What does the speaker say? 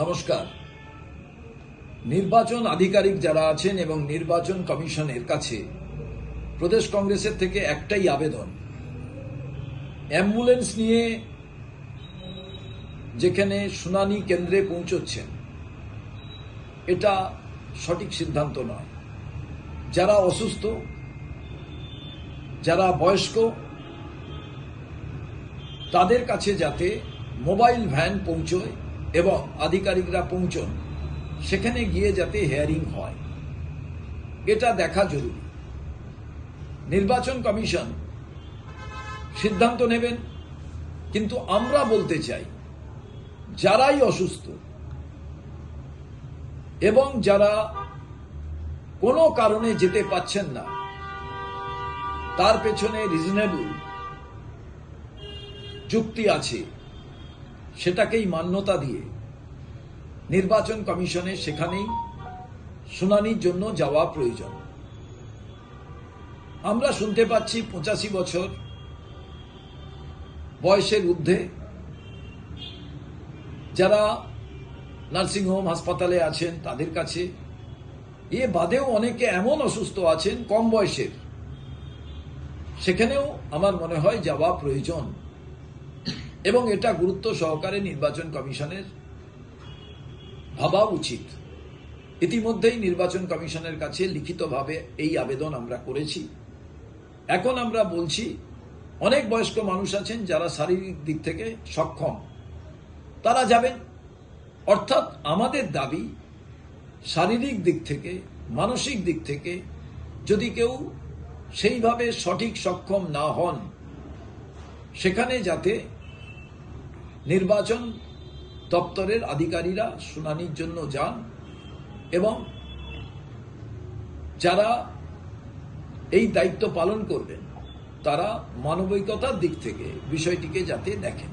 নমস্কার। নির্বাচন আধিকারিক যারা আছেন এবং নির্বাচন কমিশনের কাছে প্রদেশ কংগ্রেসের থেকে একটাই আবেদন, অ্যাম্বুলেন্স নিয়ে যেখানে শুনানি কেন্দ্রে পৌঁছচ্ছেন এটা সঠিক সিদ্ধান্ত নয়। যারা অসুস্থ, যারা বয়স্ক, তাদের কাছে যাতে মোবাইল ভ্যান পৌঁছয় এবং আধিকারিকরা পৌঁছন, সেখানে গিয়ে যাতে হিয়ারিং হয়, এটা দেখা জরুরি। নির্বাচন কমিশন সিদ্ধান্ত নেবেন, কিন্তু আমরা বলতে চাই যারাই অসুস্থ এবং যারা কোনো কারণে যেতে পাচ্ছেন না, তার পেছনে রিজনেবল যুক্তি আছে, সেটাকেই মান্যতা দিয়ে নির্বাচন কমিশনে সেখানেই শুনানির জন্য যাওয়া প্রয়োজন। আমরা শুনতে পাচ্ছি 85 বছর বয়সের ঊর্ধ্বে যারা নার্সিংহোম হাসপাতালে আছেন তাদের কাছে, এ বাদেও অনেকে এমন অসুস্থ আছেন কম বয়সের, সেখানেও আমার মনে হয় যাওয়া প্রয়োজন এবং এটা গুরুত্ব সহকারে নির্বাচন কমিশনের ভাবা উচিত। ইতিমধ্যেই নির্বাচন কমিশনের কাছে লিখিতভাবে এই আবেদন আমরা করেছি। এখন আমরা বলছি, অনেক বয়স্ক মানুষ আছেন যারা শারীরিক দিক থেকে সক্ষম, তারা যাবেন। অর্থাৎ আমাদের দাবি, শারীরিক দিক থেকে, মানসিক দিক থেকে যদি কেউ সেইভাবে সঠিক সক্ষম না হন, সেখানে যাতে নির্বাচন দপ্তরের আধিকারিকরা শুনানির জন্য যান এবং যারা এই দায়িত্ব পালন করবেন তারা মানবিকতার দিক থেকে বিষয়টিকে যাতে দেখেন।